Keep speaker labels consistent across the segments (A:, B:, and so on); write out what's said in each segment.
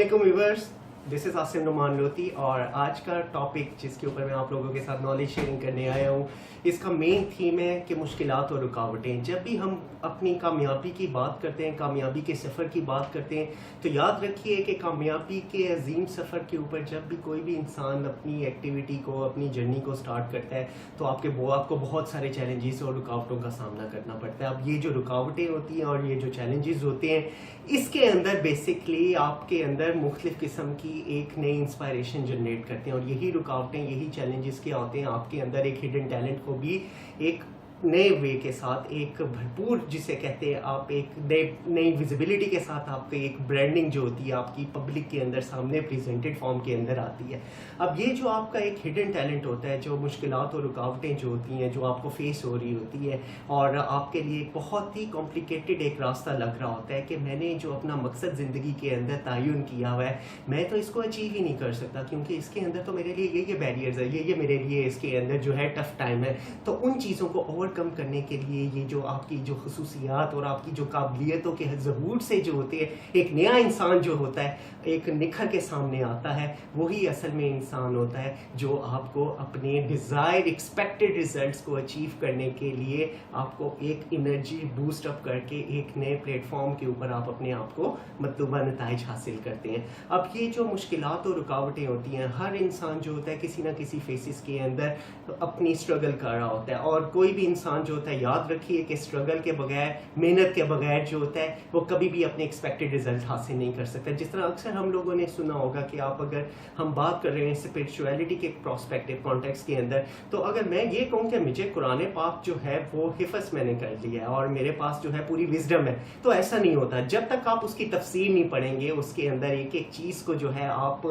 A: अस्सलामुअलैकुम viewers, this is Asim Numan लोती और आज का टॉपिक जिसके ऊपर मैं आप लोगों के साथ नॉलेज शेयरिंग करने आया हूँ, इसका मेन थीम है कि मुश्किलात और रुकावटें। जब भी हम अपनी कामयाबी की बात करते हैं, कामयाबी के सफ़र की बात करते हैं, तो याद रखिए कि कामयाबी के अजीम सफ़र के ऊपर जब भी कोई भी इंसान अपनी एक्टिविटी को, अपनी जर्नी को स्टार्ट करता है, तो आपको बहुत सारे चैलेंजेस और रुकावटों का सामना करना पड़ता है। अब ये जो रुकावटें होती हैं और ये जो चैलेंजेस होते हैं, इसके अंदर बेसिकली आपके अंदर मुख्तलिफ़ किस्म की एक नई इंस्पायरेशन जनरेट करते हैं और यही रुकावटें, यही चैलेंजेस क्या होते हैं, आपके अंदर एक हिडन टैलेंट को भी एक नए वे के साथ, एक भरपूर जिसे कहते हैं आप, एक नई विजिबिलिटी के साथ आपकी एक ब्रांडिंग जो होती है आपकी पब्लिक के अंदर सामने प्रेजेंटेड फॉर्म के अंदर आती है। अब ये जो आपका एक हिडन टैलेंट होता है, जो मुश्किलात और रुकावटें जो होती हैं, जो आपको फेस हो रही होती है और आपके लिए एक बहुत ही कॉम्प्लिकेटेड एक रास्ता लग रहा होता है कि मैंने जो अपना मकसद ज़िंदगी के अंदर तयन किया हुआ है, मैं तो इसको अचीव ही नहीं कर सकता क्योंकि इसके अंदर तो मेरे लिए ये बैरियर्स है, ये मेरे लिए इसके अंदर जो है टफ टाइम है। तो उन चीज़ों को ओवरकम करने के लिए ये जो आपकी जो खसूसियात और आपकी जो काबिलियतों के ज़हूर से जो होते हैं, एक नया इंसान जो होता है एक निखर के सामने आता है, वही असल में इंसान होता है जो आपको अपने डिज़ायर एक्सपेक्टेड रिजल्ट्स को अचीव करने के लिए आपको एक एनर्जी बूस्ट अप करके एक नए प्लेटफॉर्म के ऊपर आप अपने आप को मतलूबा नताइज हासिल करते हैं। अब ये जो मुश्किलात और रुकावटें होती हैं, हर इंसान जो होता है किसी ना किसी फेसिस के अंदर अपनी स्ट्रगल कर रहा होता है और कोई भी इंसान जो होता है, याद रखिए कि स्ट्रगल के बगैर, मेहनत के बगैर जो होता है वो कभी भी अपने एक्सपेक्टेड रिजल्ट हासिल नहीं कर सकता। जिस तरह अक्सर हम लोगों ने सुना होगा कि आप अगर हम बात कर रहे हैं स्पिरिचुअलिटी के प्रोस्पेक्टिव कॉन्टेक्स्ट के अंदर, तो अगर मैं ये कहूँ कि मुझे कुरान पाक जो है वो हिफ्ज़ मैंने कर लिया है और मेरे पास जो है पूरी विजडम है, तो ऐसा नहीं होता। जब तक आप उसकी तफसीर नहीं पढ़ेंगे, उसके अंदर एक एक चीज़ को जो है आप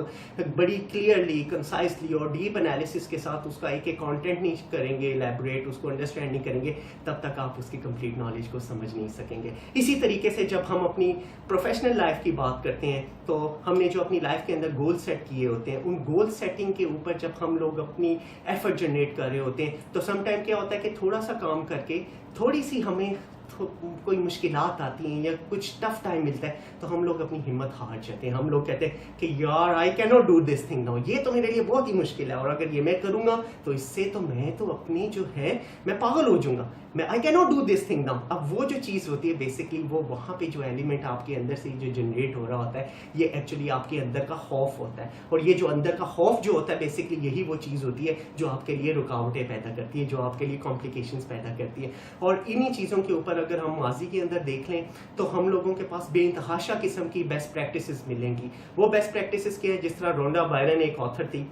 A: बड़ी क्लियरली, कंसाइसली और डीप एनालिसिस के साथ उसका एक एक कॉन्टेंट नहीं करेंगे, एलैबोरेट उसको अंडरस्टैंड नहीं करेंगे, तब तक आप उसकी कंप्लीट नॉलेज को समझ नहीं सकेंगे। इसी तरीके से जब हम अपनी प्रोफेशनल लाइफ की बात करते हैं, तो हमने जो अपनी लाइफ के अंदर गोल सेट किए होते हैं, उन गोल सेटिंग के ऊपर जब हम लोग अपनी एफर्ट जनरेट कर रहे होते हैं, तो सम टाइम क्या होता है कि थोड़ा सा काम करके थोड़ी सी हमें कोई मुश्किलात आती हैं या कुछ टफ टाइम मिलता है, तो हम लोग अपनी हिम्मत हार जाते हैं। हम लोग कहते हैं कि यार I can not do this thing now, ये तो मेरे लिए बहुत ही मुश्किल है और अगर ये मैं करूँगा तो इससे तो मैं तो अपनी जो है मैं पागल हो जाऊँगा, मैं I can not do this thing now. अब वो जो चीज़ होती है बेसिकली वो वहाँ पे जो एलिमेंट आपके अंदर से जो जनरेट हो रहा होता है, ये एक्चुअली आपके अंदर का खौफ होता है और ये जो अंदर का खौफ जो होता है बेसिकली यही वो चीज़ होती है जो आपके लिए रुकावटें पैदा करती है, जो आपके लिए कॉम्प्लिकेशंस पैदा करती है। और इन्हीं चीज़ों के ऊपर अगर हम माजी के अंदर देख लें तो हम लोगों के पास बेइंतहाशा किस्म की बेस्ट प्रैक्टिसेस मिलेंगी। वो बेस्ट प्रैक्टिसेस क्या है, जिस तरह रोंडा बायरन एक ऑथर थी,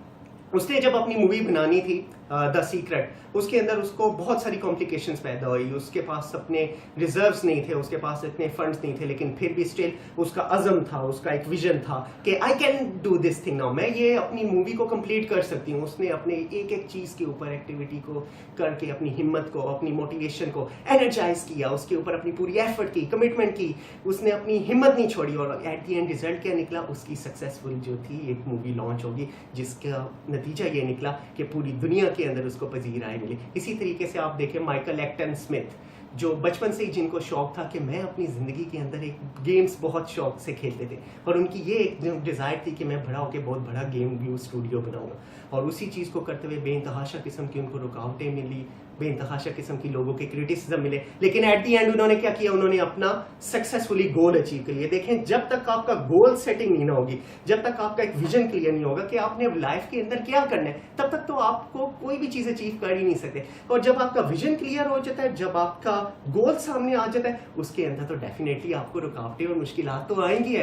A: उसने जब अपनी मूवी बनानी थी द सीक्रेट, उसके अंदर उसको बहुत सारी कॉम्प्लिकेशंस पैदा हुई। उसके पास अपने रिजर्व्स नहीं थे, उसके पास इतने फंड्स नहीं थे, लेकिन फिर भी स्टिल उसका अज़म था, उसका एक विजन था कि I can do this thing now, मैं ये अपनी मूवी को कंप्लीट कर सकती हूँ। उसने अपने एक एक चीज़ के ऊपर एक्टिविटी को करके अपनी हिम्मत को, अपनी मोटिवेशन को एनर्जाइज किया, उसके ऊपर अपनी पूरी एफर्ट की, कमिटमेंट की, उसने अपनी हिम्मत नहीं छोड़ी और एट द एंड रिजल्ट क्या निकला, उसकी सक्सेसफुल जो थी एक मूवी लॉन्च होगी, जिसका नतीजा ये निकला कि पूरी दुनिया के अंदर उसको पजीराई मिली। इसी तरीके से आप देखें माइकल एक्टन स्मिथ, जो बचपन से ही जिनको शौक था कि मैं अपनी ज़िंदगी के अंदर एक गेम्स बहुत शौक से खेलते थे और उनकी ये एक डिज़ायर थी कि मैं बड़ा होकर बहुत बड़ा गेम व्यू स्टूडियो बनाऊंगा, और उसी चीज़ को करते हुए बेइंतहाशा किस्म की उनको रुकावटें मिली, बेइंतहाशा किस्म की लोगों के क्रिटिसिज्म मिले, लेकिन एट दी एंड उन्होंने क्या किया, उन्होंने अपना सक्सेसफुली गोल अचीव कर लिया। देखें, जब तक आपका गोल सेटिंग नहीं ना होगी, जब तक आपका एक विजन क्लियर नहीं होगा कि आपने लाइफ के अंदर क्या करना है, तब तक तो आपको कोई भी चीज़ अचीव कर ही नहीं सकते। और जब आपका विजन क्लियर हो जाता है, जब आपका गोल सामने आ जाता है, उसके अंदर तो डेफिनेटली आपको रुकावटें और मुश्किलात तो आएंगी।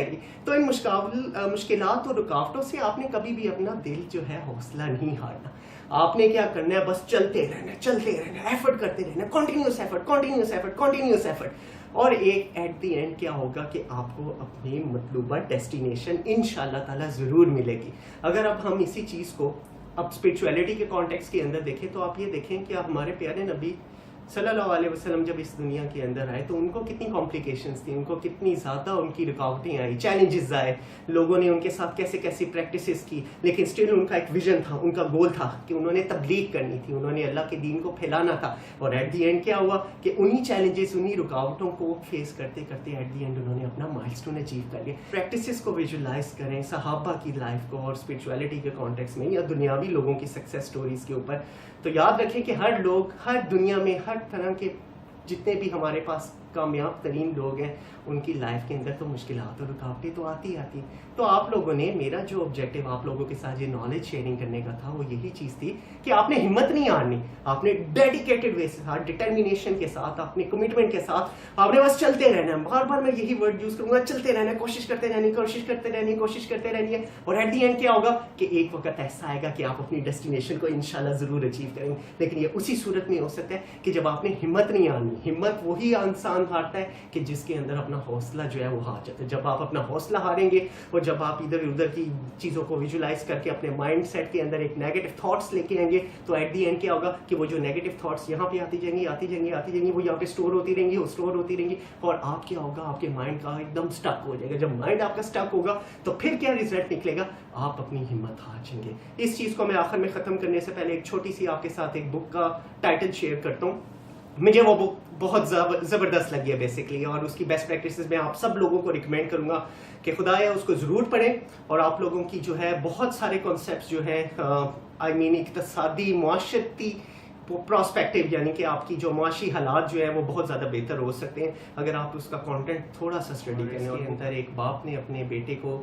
A: तो इन मुश्किलात और रुकावटों से आपने कभी भी अपना दिल जो है हौसला नहीं हारना। आपने क्या करना है, बस चलते रहना, एफर्ट करते रहना, कंटिन्यूस एफर्ट। और एक एट द एंड क्या होगा कि आपको अपनी मतलूबा डेस्टिनेशन इंशाल्लाह ताला ज़रूर मिलेगी। अगर अब हम इसी चीज़ को अब स्पिरिचुअलिटी के कॉन्टेक्स्ट के अंदर देखें, तो आप ये देखें कि हमारे प्यारे नबी सल्लल्लाहु अलैहि वसल्लम जब इस दुनिया के अंदर आए तो उनको कितनी कॉम्प्लिकेशंस थी, उनको कितनी ज़्यादा उनकी रुकावटें आई, चैलेंजेस आए, लोगों ने उनके साथ कैसे कैसे प्रैक्टिसेस की, लेकिन स्टिल उनका एक विजन था, उनका गोल था कि उन्होंने तबलीग करनी थी, उन्होंने अल्लाह के दीन को फैलाना था। और एट दी एंड क्या हुआ कि उन्हीं चैलेंजेस, उन्हीं रुकावटों को फेस करते करते एट दी एंड उन्होंने अपना माइलस्टोन अचीव कर लिया। प्रैक्टिसेस को विजुलाइज करें सहाबा की लाइफ को और स्पिरिचुअलिटी के कॉन्टेक्स्ट में या दुनियावी लोगों की सक्सेस स्टोरीज के ऊपर, तो याद रखें कि हर लोग, हर दुनिया में हर तरह के जितने भी हमारे पास कामयाब तरीन लोग हैं, उनकी लाइफ के अंदर तो मुश्किलात और रुकावटें तो आती आती। तो आप लोगों ने, मेरा जो ऑब्जेक्टिव आप लोगों के साथ ये नॉलेज शेयरिंग करने का था वो यही चीज़ थी कि आपने हिम्मत नहीं हारनी, आपने डेडिकेटेड वे से साथ, डिटर्मिनेशन के साथ, अपने कमिटमेंट के साथ आपने बस चलते रहना है। बार बार मैं यही वर्ड यूज़ करूँगा, चलते रहना है, कोशिश करते रहनी, कोशिश करते रहनी, कोशिश करते रहनी है। और एट दी एंड क्या होगा कि एक वक्त ऐसा आएगा कि आप अपनी डेस्टिनेशन को इंशाल्लाह ज़रूर अचीव करेंगे। लेकिन ये उसी सूरत में हो सकता है कि जब आपने हिम्मत नहीं हारनी। हिम्मत वही इंसान हारता है कि जिसके अंदर अपना हौसला जो है वो हार जाता है। जब आप अपना हौसला हारेंगे और जब आप इधर उधर की चीज़ों को विजुलाइज करके अपने माइंड सेट के अंदर एक नेगेटिव थॉट्स लेके आएंगे, तो एट दी एंड क्या होगा कि वो जो नेगेटिव थॉट्स यहाँ पे आती जाएंगी, आती जाएंगी, आती जाएंगी, वो यहाँ पे स्टोर होती रहेंगी, वो स्टोर होती रहेंगी, और आप क्या होगा, आपके माइंड का एकदम स्टक हो जाएगा। जब माइंड आपका स्टक होगा तो फिर क्या रिजल्ट निकलेगा, आप अपनी हिम्मत हार जाएंगे। इस चीज़ को मैं आखिर में ख़त्म करने से पहले एक छोटी सी आपके साथ एक बुक का टाइटल शेयर करता हूँ। मुझे वो बुक बहुत ज़बरदस्त लगी है बेसिकली, और उसकी बेस्ट प्रैक्टिसेस मैं आप सब लोगों को रिकमेंड करूँगा कि खुदाया उसको ज़रूर पढ़ें। और आप लोगों की जो है बहुत सारे कॉन्सेप्ट्स जो है आई मीन इक़्तिसादी मुआशरती प्रॉस्पेक्टिव, यानी कि आपकी जो माशी हालात जो है वो बहुत ज़्यादा बेहतर हो सकते हैं अगर आप उसका कंटेंट थोड़ा सा स्टडी करें। और अंदर एक बाप ने अपने बेटे को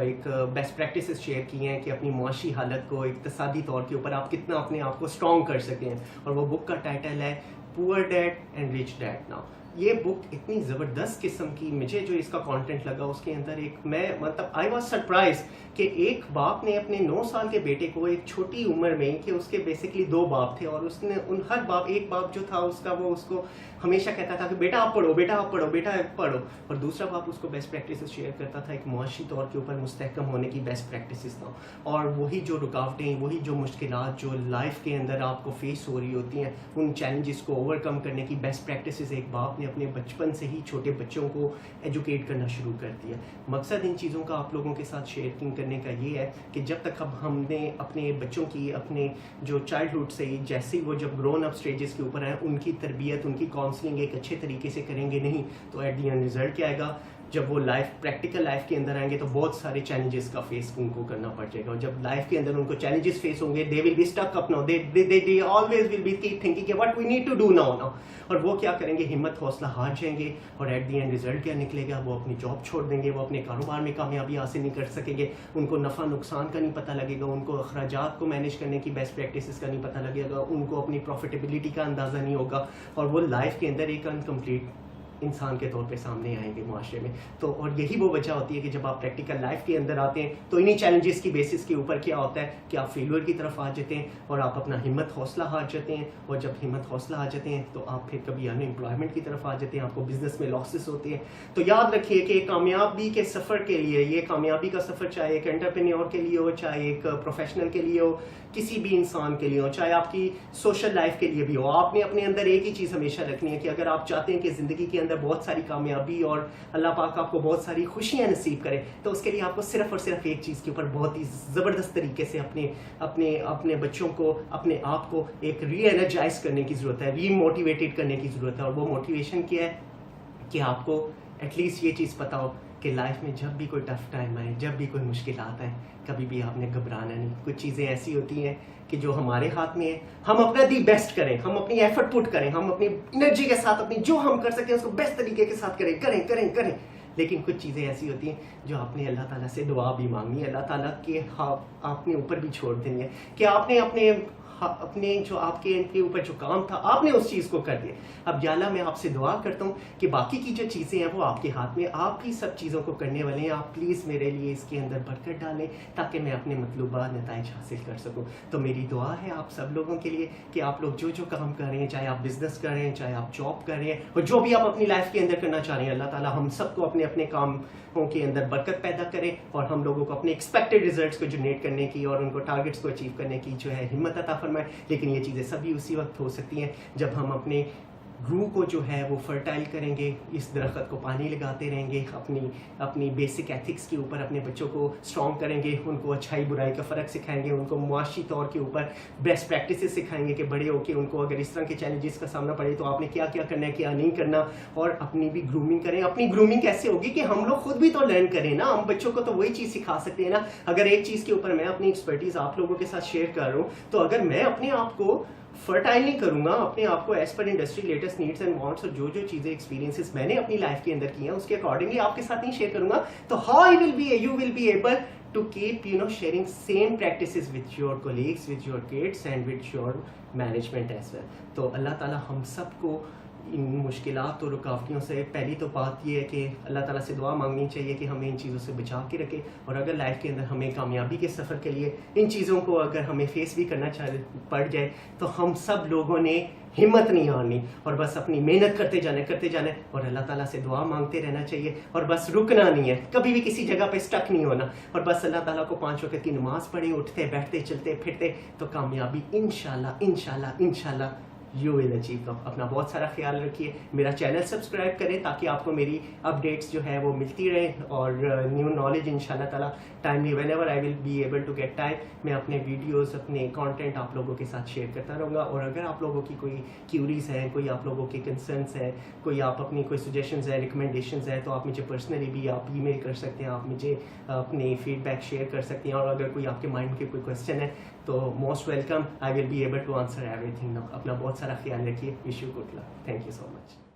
A: एक बेस्ट प्रैक्टिसेस शेयर की हैं कि अपनी माशी हालत को इक़्तिसादी तौर के ऊपर आप कितना अपने आप को स्ट्रॉन्ग कर सकें। और वो बुक का टाइटल है poor dad and rich dad. Now ये बुक इतनी ज़बरदस्त किस्म की, मुझे जो इसका कंटेंट लगा उसके अंदर एक, मैं मतलब आई वाज सरप्राइज कि एक बाप ने अपने 9 साल के बेटे को एक छोटी उम्र में, कि उसके बेसिकली 2 बाप थे और उसने उन हर बाप, एक बाप जो था उसका वो उसको हमेशा कहता था कि बेटा आप पढ़ो, बेटा आप पढ़ो, बेटा आप पढ़ो, और दूसरा बाप उसको बेस्ट प्रैक्टिसेस शेयर करता था, एक मुआशी तौर के ऊपर मुस्तहकम होने की बेस्ट प्रैक्टिसेस था। और वही जो रुकावटें, वही जो मुश्किलात जो लाइफ के अंदर आपको फेस हो रही होती हैं, उन चैलेंजेस को ओवरकम करने की बेस्ट प्रैक्टिसेस एक बाप ने अपने बचपन से ही छोटे बच्चों को एजुकेट करना शुरू कर दिया। मकसद इन चीज़ों का आप लोगों के साथ शेयरिंग करने का ये है कि जब तक अब हमने अपने बच्चों की, अपने जो चाइल्डहुड से ही, जैसे ही वो जब ग्रोन अप स्टेजेस के ऊपर आए, उनकी तरबियत, उनकी काउंसलिंग एक अच्छे तरीके से करेंगे नहीं, तो एट दी एंड रिजल्ट क्या आएगा, जब वो लाइफ, प्रैक्टिकल लाइफ के अंदर आएंगे तो बहुत सारे चैलेंजेस का फेस उनको करना पड़ जाएगा। और जब लाइफ के अंदर उनको चैलेंजेस फेस होंगे, they will be stuck up now, they always will be keep thinking कि what we need to do now. और वो क्या करेंगे, हिम्मत हौसला हार जाएंगे, और एट दी एंड रिजल्ट क्या निकलेगा, वो अपनी जॉब छोड़ देंगे, वो अपने कारोबार में कामयाबी हासिल नहीं कर सकेंगे, उनको नफ़ा नुकसान का नहीं पता लगेगा, उनको अखराजात को मैनेज करने की बेस्ट प्रैक्टिसेस का नहीं पता लगेगा, उनको अपनी प्रॉफिटेबिलिटी का अंदाज़ा नहीं होगा, और वो लाइफ के अंदर एक अनकम्प्लीट इंसान के तौर पे सामने आएंगे मुआशरे में। तो और यही वो वजह होती है कि जब आप प्रैक्टिकल लाइफ के अंदर आते हैं तो इन्हीं चैलेंजेस की बेसिस के ऊपर क्या होता है कि आप फेलियर की तरफ आ जाते हैं और आप अपना हिम्मत हौसला हार जाते हैं। और जब हिम्मत हौसला आ जाते हैं तो आप फिर कभी अनएम्प्लॉयमेंट की तरफ आ जाते हैं, आपको बिजनेस में लॉसेस होते हैं। तो याद रखिए कि कामयाबी के सफ़र के लिए, ये कामयाबी का सफ़र चाहे एक एंटरप्रेन्योर के लिए हो, चाहे एक प्रोफेशनल के लिए हो, किसी भी इंसान के लिए हो, चाहे आपकी सोशल लाइफ के लिए भी हो, आपने अपने अंदर एक ही चीज़ हमेशा रखनी है कि अगर आप चाहते हैं कि ज़िंदगी के अंदर बहुत सारी कामयाबी और अल्लाह पाक आपको बहुत सारी खुशियां नसीब करे, तो उसके लिए आपको सिर्फ और सिर्फ एक चीज़ के ऊपर बहुत ही ज़बरदस्त तरीके से अपने अपने अपने बच्चों को, अपने आप को एक री एनर्जाइज करने की ज़रूरत है, री मोटिवेटेड करने की ज़रूरत है। और वो मोटिवेशन क्या है कि आपको एटलीस्ट ये चीज़ पता हो कि लाइफ में जब भी कोई टफ टाइम आए, जब भी कोई मुश्किल आता है, कभी भी आपने घबराना नहीं। कुछ चीज़ें ऐसी होती हैं कि जो हमारे हाथ में है, हम अपना दी बेस्ट करें, हम अपनी एफर्ट पुट करें, हम अपनी एनर्जी के साथ अपनी जो हम कर सकते हैं उसको बेस्ट तरीके के साथ करें करें करें करें। लेकिन कुछ चीज़ें ऐसी होती हैं जो आपने अल्लाह ताला से दुआ भी मांगनी है, अल्लाह ताला के आपने ऊपर भी छोड़ देनी है कि आपने अपने जो आपके ऊपर जो काम था आपने उस चीज़ को कर दिया। अब या अल्लाह मैं आपसे दुआ करता हूँ कि बाकी की जो चीज़ें हैं वो आपके हाथ में, आप ही सब चीज़ों को करने वाले हैं। आप प्लीज़ मेरे लिए इसके अंदर बरकत डालें ताकि मैं अपने मतलूबा नताइज हासिल कर सकूँ। तो मेरी दुआ है आप सब लोगों के लिए कि आप लोग जो जो काम कर रहे हैं, चाहे आप बिज़नेस कर रहे हैं, चाहे आप जॉब कर रहे हैं, और जो भी आप अपनी लाइफ के अंदर करना चाह रहे हैं, अल्लाह ताला हम सबको अपने अपने कामों के अंदर बरकत पैदा करें और हम लोगों को अपने एक्सपेक्टेड रिजल्ट्स को जनरेट करने की और उनको टारगेट्स को अचीव करने की जो है हिम्मत अता फरमाए। लेकिन ये चीज़ें सभी उसी वक्त हो सकती हैं जब हम अपने ग्रू को जो है वो फर्टाइल करेंगे, इस दरख्त को पानी लगाते रहेंगे, अपनी बेसिक एथिक्स के ऊपर अपने बच्चों को स्ट्रॉन्ग करेंगे, उनको अच्छाई बुराई का फ़र्क सिखाएंगे, उनको मुआशी तौर के ऊपर बेस्ट प्रैक्टिसेस सिखाएंगे कि बड़े होकर उनको अगर इस तरह के चैलेंजेस का सामना पड़े तो आपने क्या क्या करना है, क्या नहीं करना, और अपनी भी ग्रूमिंग करें। अपनी ग्रूमिंग कैसे होगी कि हम लोग खुद भी तो लर्न करें ना, हम बच्चों को तो वही चीज़ सिखा सकते हैं ना। अगर एक चीज़ के ऊपर मैं अपनी एक्सपर्टीज़ आप लोगों के साथ शेयर कर रहा हूँ, तो अगर मैं अपने आप को फर्टाइल नहीं करूंगा, अपने आप को as per industry latest needs and wants और जो जो चीज़ें एक्सपीरियंसेस मैंने अपनी लाइफ के अंदर की हैं उसके अकॉर्डिंगली आपके साथ नहीं शेयर करूंगा, तो how you will be able to keep sharing same practices with your colleagues, with your kids and with your management as well. तो अल्लाह ताला हम सबको इन मुश्किलात और रुकावटों से, पहली तो बात ये है कि अल्लाह ताला से दुआ मांगनी चाहिए कि हमें इन चीज़ों से बचा के रखे, और अगर लाइफ के अंदर हमें कामयाबी के सफ़र के लिए इन चीज़ों को अगर हमें फेस भी करना पड़ जाए तो हम सब लोगों ने हिम्मत नहीं हारनी और बस अपनी मेहनत करते जाना और अल्लाह ताला से दुआ मांगते रहना चाहिए, और बस रुकना नहीं है, कभी भी किसी जगह पे स्टक नहीं होना, और बस अल्लाह ताला को 5 वक्त की नमाज पढ़े, उठते बैठते चलते फिरते, तो कामयाबी इंशाल्लाह यू विल अचीव। अपना बहुत सारा ख्याल रखिए, मेरा चैनल सब्सक्राइब करें ताकि आपको मेरी अपडेट्स जो है वो मिलती रहे, और न्यू नॉलेज इंशाल्लाह ताला timely whenever I will be able to get time मैं अपने वीडियोस, अपने कंटेंट आप लोगों के साथ शेयर करता रहूँगा। और अगर आप लोगों की कोई क्यूरीज हैं, कोई आप लोगों के कंसर्न्स हैं, कोई आप अपनी कोई सजेशंस है, रिकमेंडेशंस है, तो आप मुझे पर्सनली भी आप ईमेल कर सकते हैं, आप मुझे अपने फीडबैक शेयर कर सकते हैं, और अगर कोई आपके माइंड में कोई क्वेश्चन है तो most welcome, I will be able to answer everything. अपना बहुत सारा ख्याल रखिए, wish you good luck, thank you so much.